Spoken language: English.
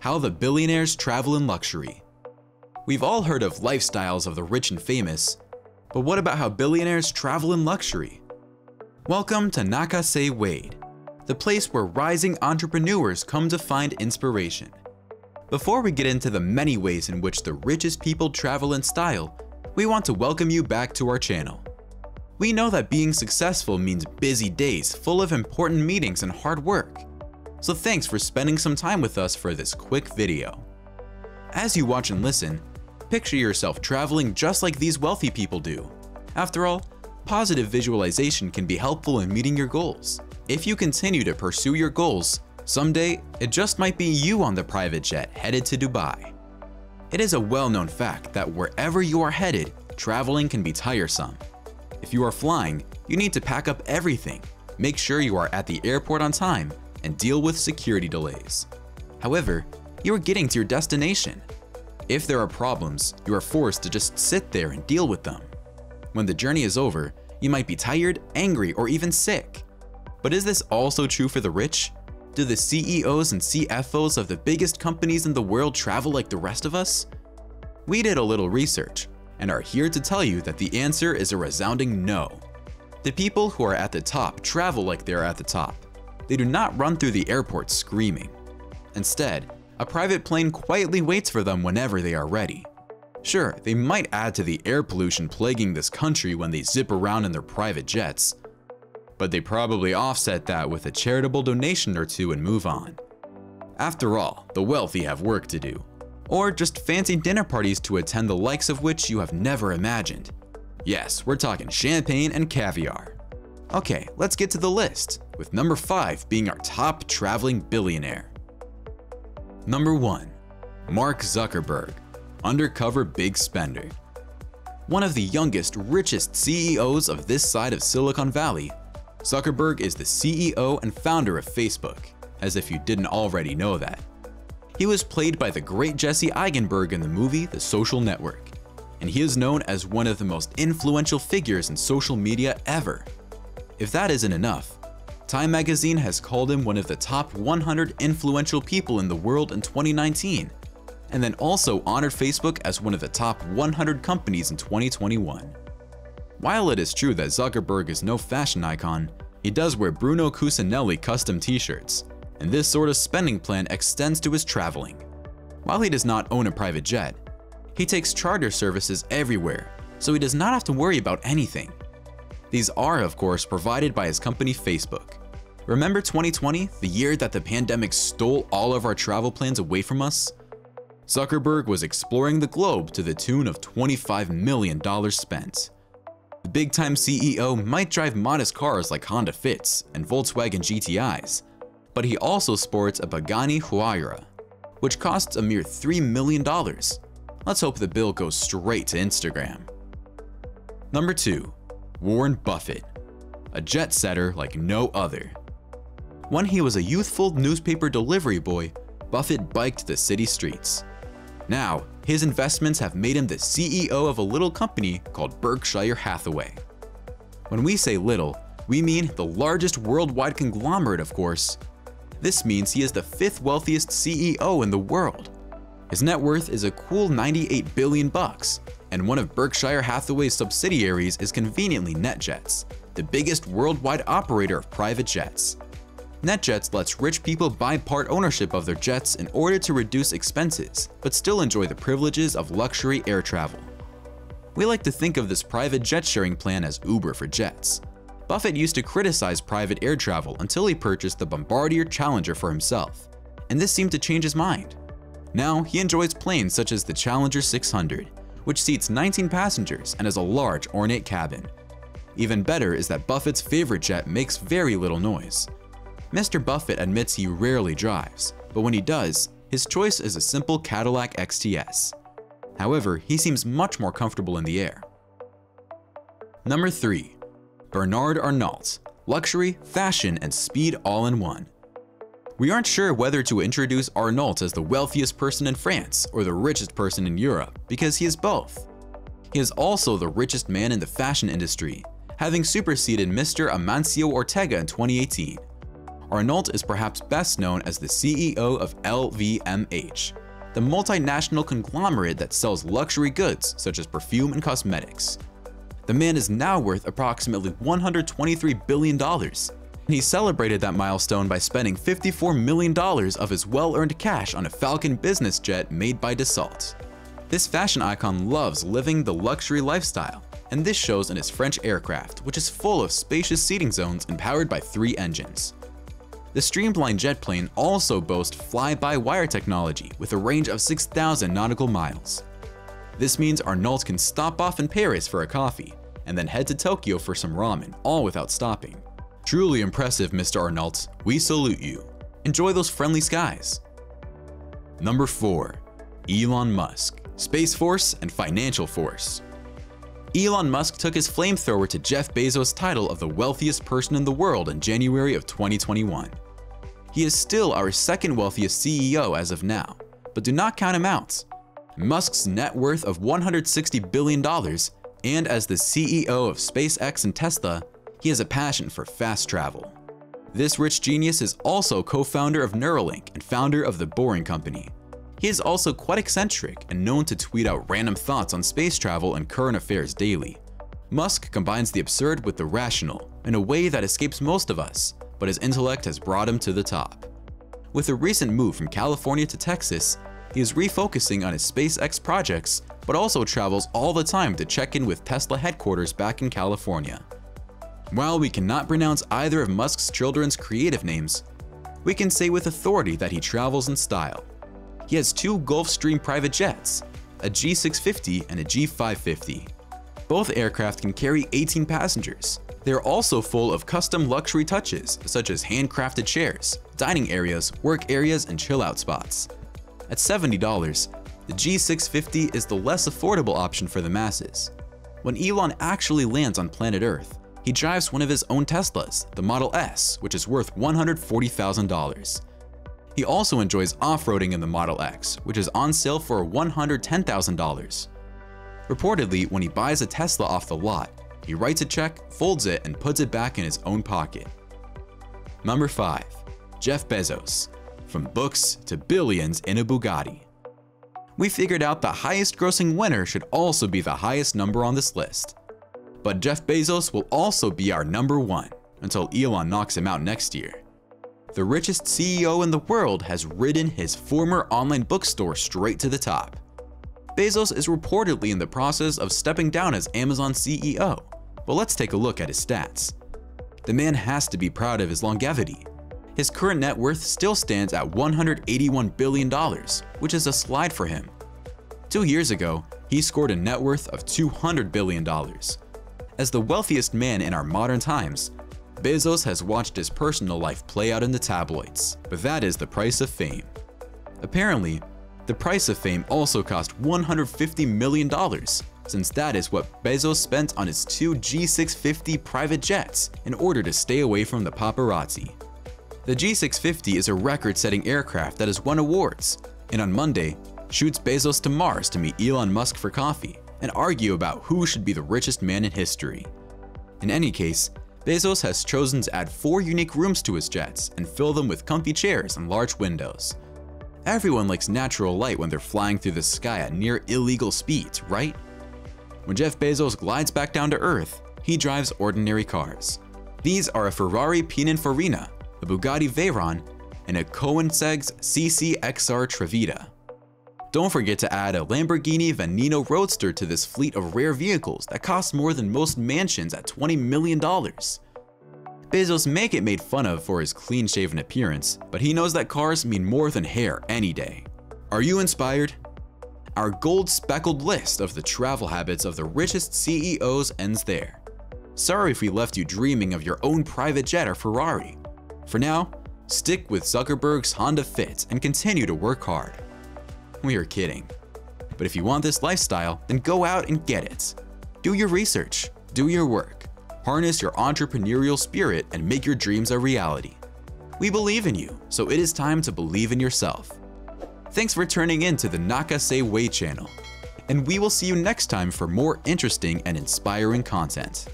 How the billionaires travel in luxury. We've all heard of lifestyles of the rich and famous, but what about how billionaires travel in luxury? Welcome to Nakase Wade, the place where rising entrepreneurs come to find inspiration. Before we get into the many ways in which the richest people travel in style, we want to welcome you back to our channel. We know that being successful means busy days full of important meetings and hard work. So thanks for spending some time with us for this quick video. As you watch and listen, picture yourself traveling just like these wealthy people do. After all, positive visualization can be helpful in meeting your goals. If you continue to pursue your goals, someday it just might be you on the private jet headed to Dubai. It is a well-known fact that wherever you are headed, traveling can be tiresome. If you are flying, you need to pack up everything, make sure you are at the airport on time, and deal with security delays. However, you are getting to your destination. If there are problems, you are forced to just sit there and deal with them. When the journey is over, you might be tired, angry, or even sick. But is this also true for the rich? Do the CEOs and CFOs of the biggest companies in the world travel like the rest of us? We did a little research and are here to tell you that the answer is a resounding no. The people who are at the top travel like they are at the top. They do not run through the airport screaming. Instead, a private plane quietly waits for them whenever they are ready. Sure, they might add to the air pollution plaguing this country when they zip around in their private jets, but they probably offset that with a charitable donation or two and move on. After all, the wealthy have work to do, or just fancy dinner parties to attend the likes of which you have never imagined. Yes, we're talking champagne and caviar. Okay, let's get to the list, with number 5 being our top traveling billionaire. Number 1. Mark Zuckerberg, undercover big spender. One of the youngest, richest CEOs of this side of Silicon Valley, Zuckerberg is the CEO and founder of Facebook, as if you didn't already know that. He was played by the great Jesse Eisenberg in the movie The Social Network, and he is known as one of the most influential figures in social media ever. If that isn't enough, Time magazine has called him one of the top 100 influential people in the world in 2019, and then also honored Facebook as one of the top 100 companies in 2021. While it is true that Zuckerberg is no fashion icon, he does wear Bruno Cucinelli custom t-shirts, and this sort of spending plan extends to his traveling. While he does not own a private jet, he takes charter services everywhere, so he does not have to worry about anything. These are, of course, provided by his company Facebook. Remember 2020, the year that the pandemic stole all of our travel plans away from us? Zuckerberg was exploring the globe to the tune of $25 million spent. The big-time CEO might drive modest cars like Honda Fits and Volkswagen GTIs, but he also sports a Pagani Huayra, which costs a mere $3 million. Let's hope the bill goes straight to Instagram. Number 2. Warren Buffett, a jet setter like no other. When he was a youthful newspaper delivery boy, Buffett biked the city streets. Now, his investments have made him the CEO of a little company called Berkshire Hathaway. When we say little, we mean the largest worldwide conglomerate, of course. This means he is the 5th wealthiest CEO in the world. His net worth is a cool $98 billion, and one of Berkshire Hathaway's subsidiaries is conveniently NetJets, the biggest worldwide operator of private jets. NetJets lets rich people buy part ownership of their jets in order to reduce expenses, but still enjoy the privileges of luxury air travel. We like to think of this private jet sharing plan as Uber for jets. Buffett used to criticize private air travel until he purchased the Bombardier Challenger for himself, and this seemed to change his mind. Now he enjoys planes such as the Challenger 600, which seats 19 passengers and has a large ornate cabin. Even better is that Buffett's favorite jet makes very little noise. Mr. Buffett admits he rarely drives, but when he does, his choice is a simple Cadillac XTS. However, he seems much more comfortable in the air. Number 3. Bernard Arnault, luxury, fashion, and speed all in one. We aren't sure whether to introduce Arnault as the wealthiest person in France or the richest person in Europe, because he is both. He is also the richest man in the fashion industry, having superseded Mr. Amancio Ortega in 2018. Arnault is perhaps best known as the CEO of LVMH, the multinational conglomerate that sells luxury goods such as perfume and cosmetics. The man is now worth approximately $123 billion. He celebrated that milestone by spending $54 million of his well-earned cash on a Falcon business jet made by Dassault. This fashion icon loves living the luxury lifestyle, and this shows in his French aircraft, which is full of spacious seating zones and powered by 3 engines. The streamlined jet plane also boasts fly-by-wire technology with a range of 6,000 nautical miles. This means Arnault can stop off in Paris for a coffee, and then head to Tokyo for some ramen, all without stopping. Truly impressive, Mr. Arnault. We salute you. Enjoy those friendly skies. Number 4. Elon Musk, Space Force and Financial Force. Elon Musk took his flamethrower to Jeff Bezos' title of the wealthiest person in the world in January of 2021. He is still our second wealthiest CEO as of now, but do not count him out. Musk's net worth of $160 billion, and as the CEO of SpaceX and Tesla, he has a passion for fast travel. This rich genius is also co-founder of Neuralink and founder of The Boring Company. He is also quite eccentric and known to tweet out random thoughts on space travel and current affairs daily. Musk combines the absurd with the rational in a way that escapes most of us, but his intellect has brought him to the top. With a recent move from California to Texas, he is refocusing on his SpaceX projects, but also travels all the time to check in with Tesla headquarters back in California. While we cannot pronounce either of Musk's children's creative names, we can say with authority that he travels in style. He has 2 Gulfstream private jets, a G650 and a G550. Both aircraft can carry 18 passengers. They are also full of custom luxury touches, such as handcrafted chairs, dining areas, work areas, and chill-out spots. At $70, the G650 is the less affordable option for the masses. When Elon actually lands on planet Earth, he drives one of his own Teslas, the Model S, which is worth $140,000. He also enjoys off-roading in the Model X, which is on sale for $110,000. Reportedly, when he buys a Tesla off the lot, he writes a check, folds it, and puts it back in his own pocket. Number 5. Jeff Bezos. From books to billions in a Bugatti. We figured out the highest grossing winner should also be the highest number on this list. But Jeff Bezos will also be our number 1 until Elon knocks him out next year. The richest CEO in the world has ridden his former online bookstore straight to the top. Bezos is reportedly in the process of stepping down as Amazon CEO, but let's take a look at his stats. The man has to be proud of his longevity. His current net worth still stands at $181 billion, which is a slide for him. 2 years ago, he scored a net worth of $200 billion. As the wealthiest man in our modern times, Bezos has watched his personal life play out in the tabloids, but that is the price of fame. Apparently, the price of fame also cost $150 million, since that is what Bezos spent on his 2 G650 private jets in order to stay away from the paparazzi. The G650 is a record-setting aircraft that has won awards, and on Monday, shoots Bezos to Mars to meet Elon Musk for coffee and argue about who should be the richest man in history. In any case, Bezos has chosen to add 4 unique rooms to his jets and fill them with comfy chairs and large windows. Everyone likes natural light when they're flying through the sky at near illegal speeds, right? When Jeff Bezos glides back down to Earth, he drives ordinary cars. These are a Ferrari Pininfarina, a Bugatti Veyron, and a Koenigsegg's CC-XR Trevita. Don't forget to add a Lamborghini Veneno Roadster to this fleet of rare vehicles that cost more than most mansions at $20 million. Bezos may get made fun of for his clean-shaven appearance, but he knows that cars mean more than hair any day. Are you inspired? Our gold-speckled list of the travel habits of the richest CEOs ends there. Sorry if we left you dreaming of your own private jet or Ferrari. For now, stick with Zuckerberg's Honda Fit and continue to work hard. We are kidding. But if you want this lifestyle, then go out and get it. Do your research, do your work, harness your entrepreneurial spirit and make your dreams a reality. We believe in you, so it is time to believe in yourself. Thanks for tuning in to the Nakase Way channel, and we will see you next time for more interesting and inspiring content.